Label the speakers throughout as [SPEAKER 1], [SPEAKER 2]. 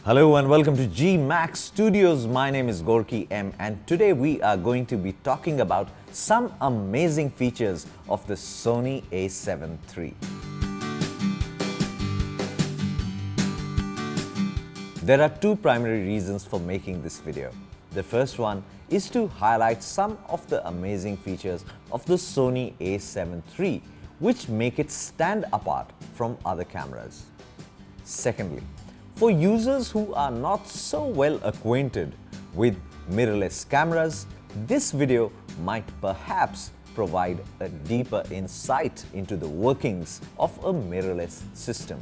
[SPEAKER 1] Hello and welcome to GMAX Studios. My name is Gorky M and today we are going to be talking about some amazing features of the Sony A7III. There are two primary reasons for making this video. The first one is to highlight some of the amazing features of the Sony A7III which make it stand apart from other cameras. Secondly, for users who are not so well acquainted with mirrorless cameras, this video might perhaps provide a deeper insight into the workings of a mirrorless system.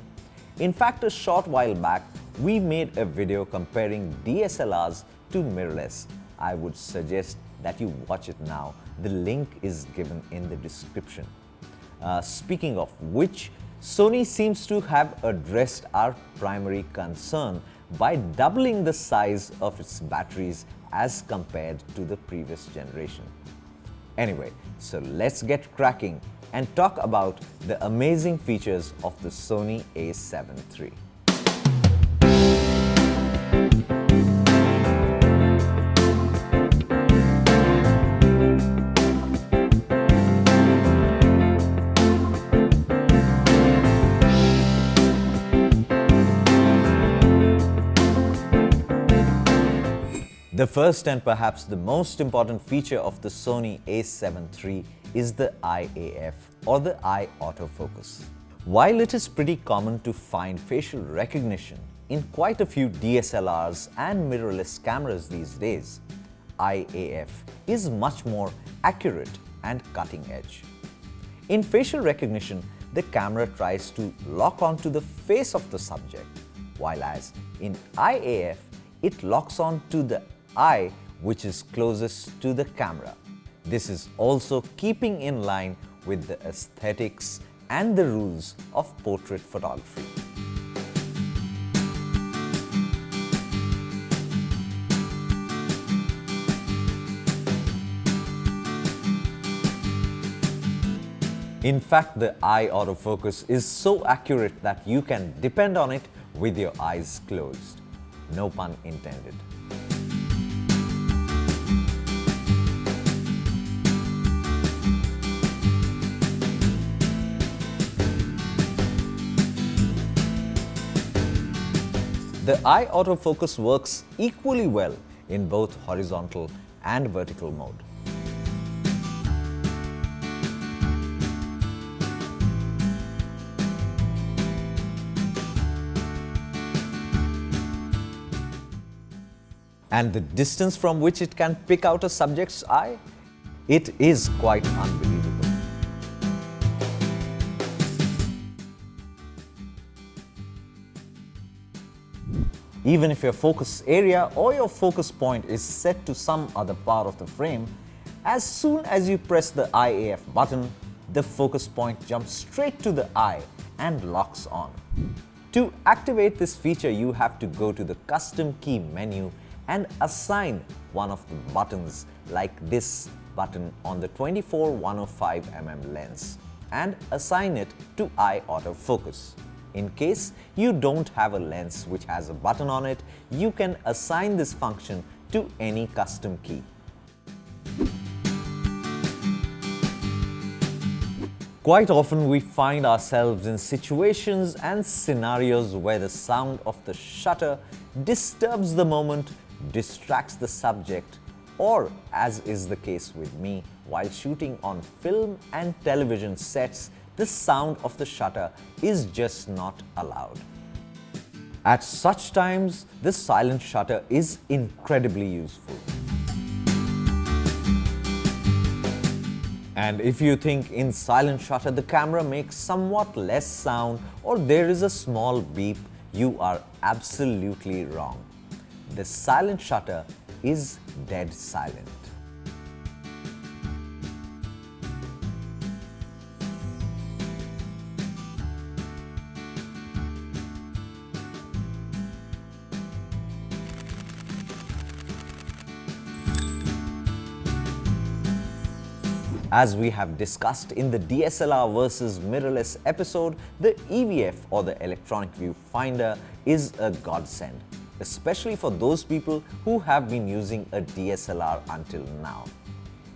[SPEAKER 1] In fact, a short while back, we made a video comparing DSLRs to mirrorless. I would suggest that you watch it now. The link is given in the description. Speaking of which, Sony seems to have addressed our primary concern by doubling the size of its batteries as compared to the previous generation. Anyway, so let's get cracking and talk about the amazing features of the Sony A7III. The first and perhaps the most important feature of the Sony A7III is the IAF or the eye autofocus. While it is pretty common to find facial recognition in quite a few DSLRs and mirrorless cameras these days, IAF is much more accurate and cutting edge. In facial recognition, the camera tries to lock onto the face of the subject, while as in IAF, it locks onto the eye which is closest to the camera. This is also keeping in line with the aesthetics and the rules of portrait photography. In fact, the eye autofocus is so accurate that you can depend on it with your eyes closed. No pun intended. The eye autofocus works equally well in both horizontal and vertical mode. And the distance from which it can pick out a subject's eye, it is quite unbelievable. Even if your focus area or your focus point is set to some other part of the frame, as soon as you press the IAF button, the focus point jumps straight to the eye and locks on. To activate this feature, you have to go to the custom key menu and assign one of the buttons like this button on the 24-105mm lens and assign it to eye autofocus. In case you don't have a lens which has a button on it, you can assign this function to any custom key. Quite often we find ourselves in situations and scenarios where the sound of the shutter disturbs the moment, distracts the subject, or as is the case with me, while shooting on film and television sets, the sound of the shutter is just not allowed. At such times, the silent shutter is incredibly useful. And if you think in silent shutter the camera makes somewhat less sound or there is a small beep, you are absolutely wrong. The silent shutter is dead silent. As we have discussed in the DSLR versus mirrorless episode, the EVF or the electronic viewfinder is a godsend, especially for those people who have been using a DSLR until now.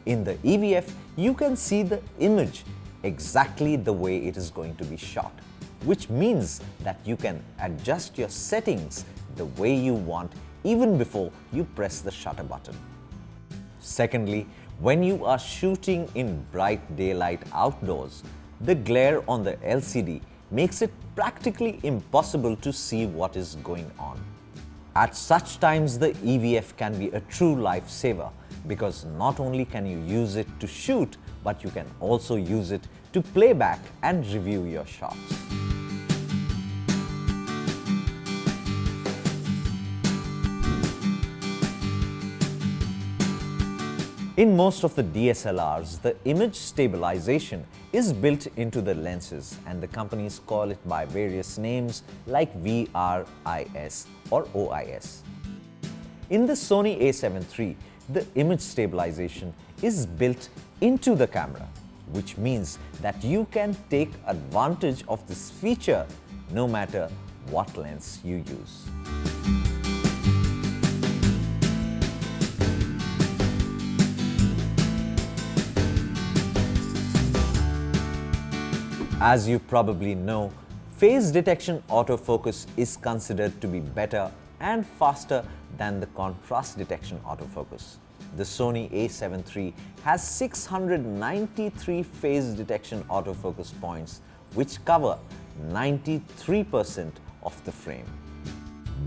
[SPEAKER 1] In the EVF, you can see the image exactly the way it is going to be shot, which means that you can adjust your settings the way you want even before you press the shutter button. Secondly, when you are shooting in bright daylight outdoors, the glare on the LCD makes it practically impossible to see what is going on. At such times, the EVF can be a true lifesaver because not only can you use it to shoot, but you can also use it to play back and review your shots. In most of the DSLRs, the image stabilization is built into the lenses and the companies call it by various names like VRIS or OIS. In the Sony A7 III, the image stabilization is built into the camera, which means that you can take advantage of this feature no matter what lens you use. As you probably know, phase detection autofocus is considered to be better and faster than the contrast detection autofocus. The Sony A7 III has 693 phase detection autofocus points, which cover 93% of the frame.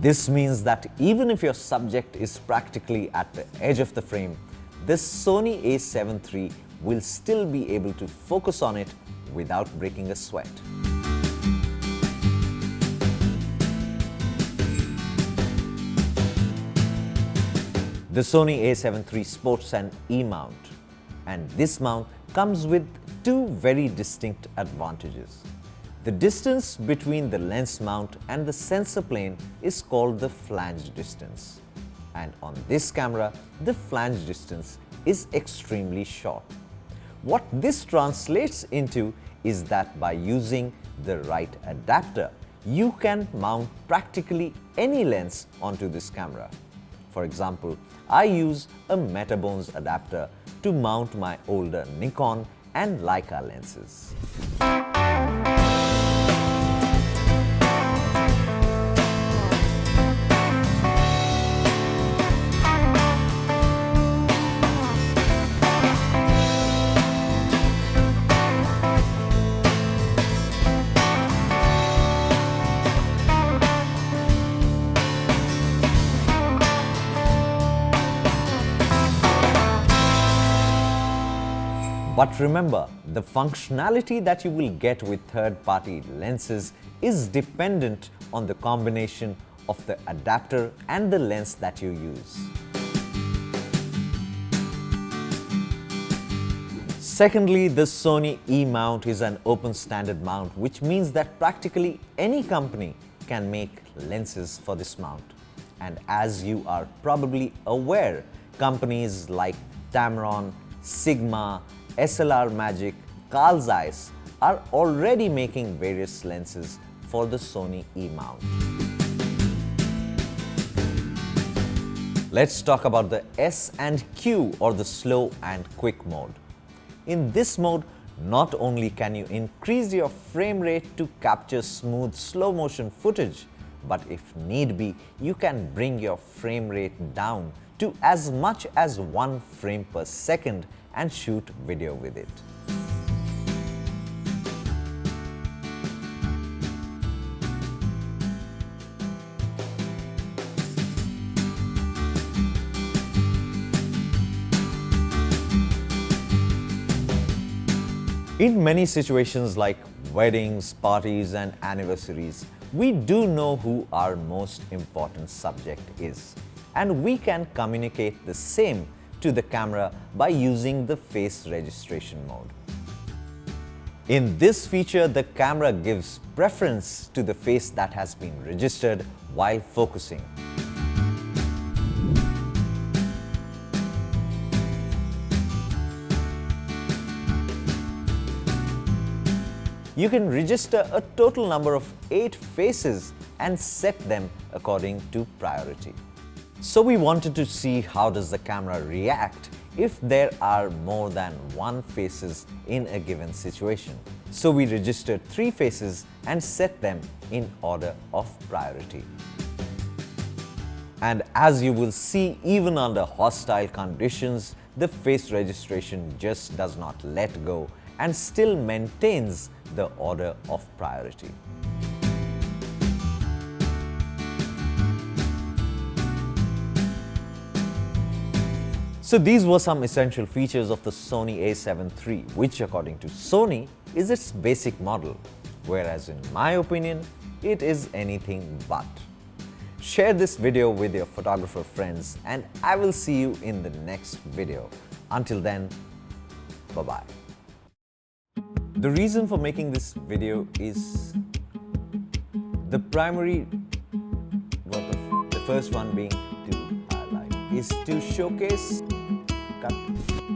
[SPEAKER 1] This means that even if your subject is practically at the edge of the frame, this Sony A7 III will still be able to focus on it without breaking a sweat. The Sony A7 III sports an E-mount, and this mount comes with two very distinct advantages. The distance between the lens mount and the sensor plane is called the flange distance, and on this camera, the flange distance is extremely short. What this translates into is that by using the right adapter, you can mount practically any lens onto this camera. For example, I use a Metabones adapter to mount my older Nikon and Leica lenses. But remember, the functionality that you will get with third-party lenses is dependent on the combination of the adapter and the lens that you use. Secondly, the Sony E-mount is an open standard mount, which means that practically any company can make lenses for this mount. And as you are probably aware, companies like Tamron, Sigma, SLR Magic, Carl Zeiss are already making various lenses for the Sony E-mount. Let's talk about the S and Q or the slow and quick mode. In this mode, not only can you increase your frame rate to capture smooth slow motion footage, but if need be, you can bring your frame rate down to as much as 1 frame per second and shoot video with it. In many situations like weddings, parties and anniversaries, we do know who our most important subject is, and we can communicate the same to the camera by using the face registration mode. In this feature, the camera gives preference to the face that has been registered while focusing. you can register a total number of 8 faces and set them according to priority. So we wanted to see how does the camera react if there are more than 1 faces in a given situation. So we registered 3 faces and set them in order of priority. And as you will see, even under hostile conditions, the face registration just does not let go and still maintains the order of priority. So these were some essential features of the Sony A7 III, which according to Sony is its basic model, whereas in my opinion, it is anything but. Share this video with your photographer friends and I will see you in the next video. Until then, bye-bye. The reason for making this video is the primary, the first one being to highlight, is to showcase cut.